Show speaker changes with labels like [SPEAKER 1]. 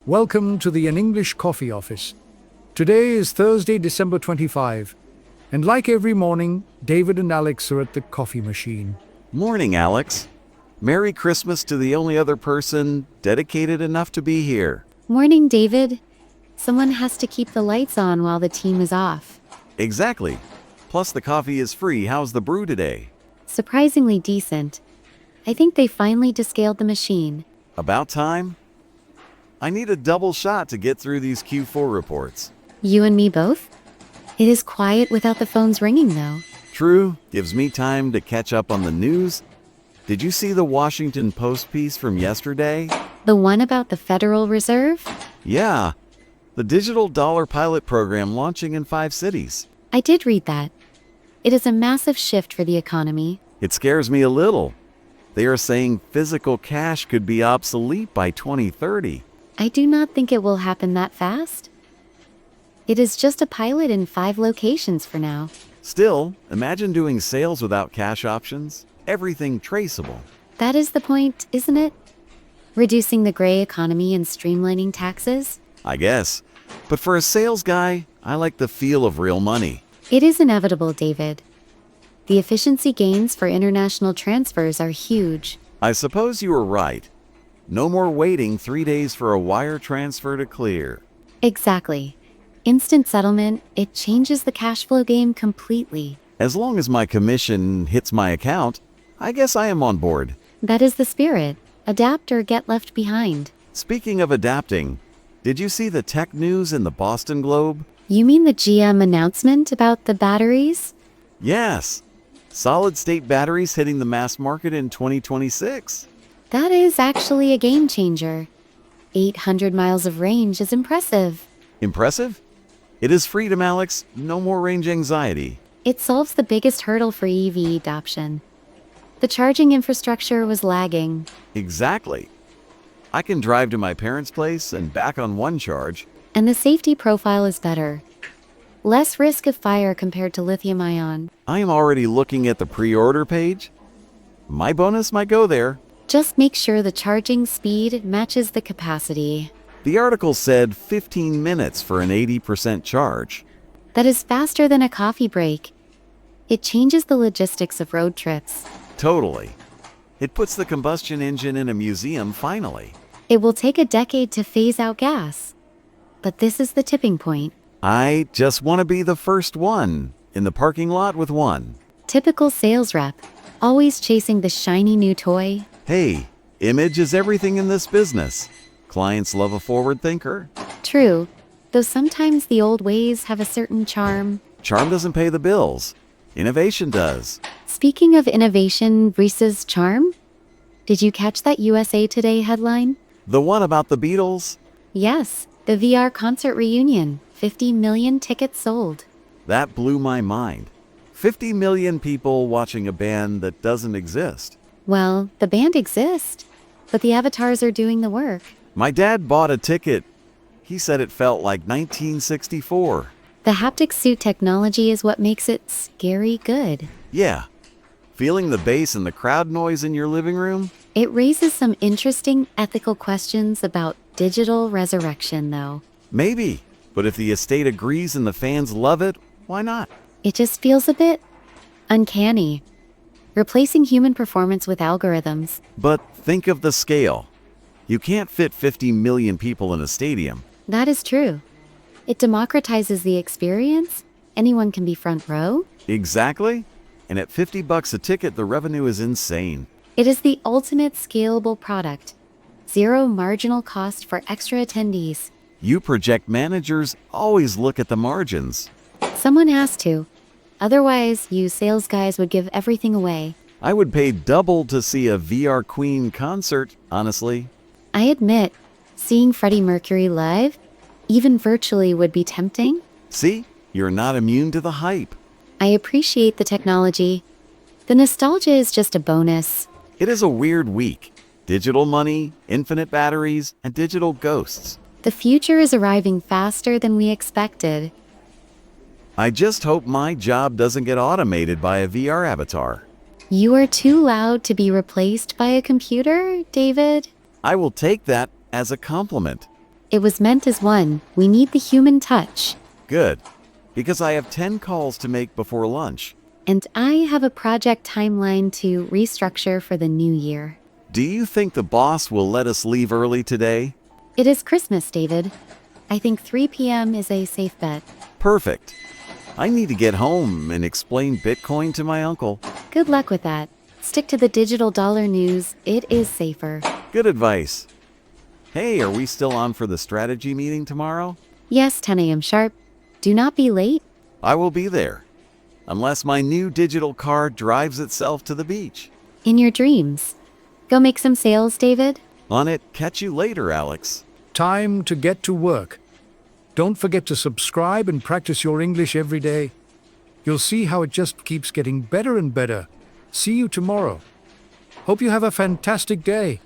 [SPEAKER 1] Welcome to the An English Coffee Office. Today is Thursday, December 25, and like every morning, David and Alex are at the coffee machine.
[SPEAKER 2] Morning, Alex. Merry Christmas to the only other person dedicated enough to be here.
[SPEAKER 3] Morning, David. Someone has to keep the lights on while the team is off.
[SPEAKER 2] Exactly. Plus the coffee is free. How's the brew today?
[SPEAKER 3] Surprisingly decent. I think they finally descaled the machine.
[SPEAKER 2] About time? I need a double shot to get through these Q4 reports.
[SPEAKER 3] You and me both? It is quiet without the phones ringing, though.
[SPEAKER 2] True, gives me time to catch up on the news. Did you see the Washington Post piece from yesterday?
[SPEAKER 3] The one about the Federal Reserve?
[SPEAKER 2] Yeah, the digital dollar pilot program launching in 5 cities.
[SPEAKER 3] I did read that. It is a massive shift for the economy.
[SPEAKER 2] It scares me a little. They are saying physical cash could be obsolete by 2030.
[SPEAKER 3] I do not think it will happen that fast. It is just a pilot in 5 locations for now.
[SPEAKER 2] Still, imagine doing sales without cash options. Everything traceable.
[SPEAKER 3] That is the point, isn't it? Reducing the gray economy and streamlining taxes?
[SPEAKER 2] I guess. But for a sales guy, I like the feel of real money.
[SPEAKER 3] It is inevitable, David. The efficiency gains for international transfers are huge.
[SPEAKER 2] I suppose you were right. No more waiting 3 days for a wire transfer to clear.
[SPEAKER 3] Exactly. Instant settlement, it changes the cash flow game completely.
[SPEAKER 2] As long as my commission hits my account, I guess I am on board.
[SPEAKER 3] That is the spirit. Adapt or get left behind.
[SPEAKER 2] Speaking of adapting, did you see the tech news in the Boston Globe?
[SPEAKER 3] You mean the GM announcement about the batteries?
[SPEAKER 2] Yes. Solid-state batteries hitting the mass market in 2026.
[SPEAKER 3] That is actually a game changer. 800 miles of range is impressive.
[SPEAKER 2] Impressive? It is freedom, Alex. No more range anxiety.
[SPEAKER 3] It solves the biggest hurdle for EV adoption. The charging infrastructure was lagging.
[SPEAKER 2] Exactly. I can drive to my parents' place and back on one charge.
[SPEAKER 3] And the safety profile is better. Less risk of fire compared to lithium-ion.
[SPEAKER 2] I am already looking at the pre-order page. My bonus might go there.
[SPEAKER 3] Just make sure the charging speed matches the capacity.
[SPEAKER 2] The article said 15 minutes for an 80% charge.
[SPEAKER 3] That is faster than a coffee break. It changes the logistics of road trips.
[SPEAKER 2] Totally. It puts the combustion engine in a museum finally.
[SPEAKER 3] It will take a decade to phase out gas. But this is the tipping point.
[SPEAKER 2] I just want to be the first one in the parking lot with one.
[SPEAKER 3] Typical sales rep, always chasing the shiny new toy.
[SPEAKER 2] Hey, image is everything in this business. Clients love a forward thinker.
[SPEAKER 3] True, though sometimes the old ways have a certain charm.
[SPEAKER 2] Charm doesn't pay the bills. Innovation does.
[SPEAKER 3] Speaking of innovation versus charm, did you catch that USA Today headline?
[SPEAKER 2] The one about the Beatles?
[SPEAKER 3] Yes, the VR concert reunion. 50 million tickets sold.
[SPEAKER 2] That blew my mind. 50 million people watching a band that doesn't exist.
[SPEAKER 3] Well, the band exists, but the avatars are doing the work.
[SPEAKER 2] My dad bought a ticket. He said it felt like 1964.
[SPEAKER 3] The haptic suit technology is what makes it scary good.
[SPEAKER 2] Yeah. Feeling the bass and the crowd noise in your living room?
[SPEAKER 3] It raises some interesting ethical questions about digital resurrection, though.
[SPEAKER 2] Maybe. But if the estate agrees and the fans love it, why not?
[SPEAKER 3] It just feels a bit uncanny. Replacing human performance with algorithms.
[SPEAKER 2] But think of the scale. You can't fit 50 million people in a stadium.
[SPEAKER 3] That is true. It democratizes the experience. Anyone can be front row.
[SPEAKER 2] Exactly. And at $50 a ticket, the revenue is insane.
[SPEAKER 3] It is the ultimate scalable product. Zero marginal cost for extra attendees.
[SPEAKER 2] You project managers always look at the margins.
[SPEAKER 3] Someone has to. Otherwise, you sales guys would give everything away.
[SPEAKER 2] I would pay double to see a VR Queen concert, honestly.
[SPEAKER 3] I admit, seeing Freddie Mercury live, even virtually, would be tempting.
[SPEAKER 2] See, you're not immune to the hype.
[SPEAKER 3] I appreciate the technology. The nostalgia is just a bonus.
[SPEAKER 2] It is a weird week. Digital money, infinite batteries, and digital ghosts.
[SPEAKER 3] The future is arriving faster than we expected.
[SPEAKER 2] I just hope my job doesn't get automated by a VR avatar.
[SPEAKER 3] You are too loud to be replaced by a computer, David?
[SPEAKER 2] I will take that as a compliment.
[SPEAKER 3] It was meant as one. We need the human touch.
[SPEAKER 2] Good, because I have 10 calls to make before lunch.
[SPEAKER 3] And I have a project timeline to restructure for the new year.
[SPEAKER 2] Do you think the boss will let us leave early today?
[SPEAKER 3] It is Christmas, David. I think 3 p.m. is a safe bet.
[SPEAKER 2] Perfect. I need to get home and explain Bitcoin to my uncle.
[SPEAKER 3] Good luck with that. Stick to the digital dollar news. It is safer.
[SPEAKER 2] Good advice. Hey, are we still on for the strategy meeting tomorrow?
[SPEAKER 3] Yes, 10 a.m. sharp. Do not be late.
[SPEAKER 2] I will be there. Unless my new digital car drives itself to the beach.
[SPEAKER 3] In your dreams. Go make some sales, David.
[SPEAKER 2] On it, catch you later, Alex.
[SPEAKER 1] Time to get to work. Don't forget to subscribe and practice your English every day. You'll see how it just keeps getting better and better. See you tomorrow. Hope you have a fantastic day.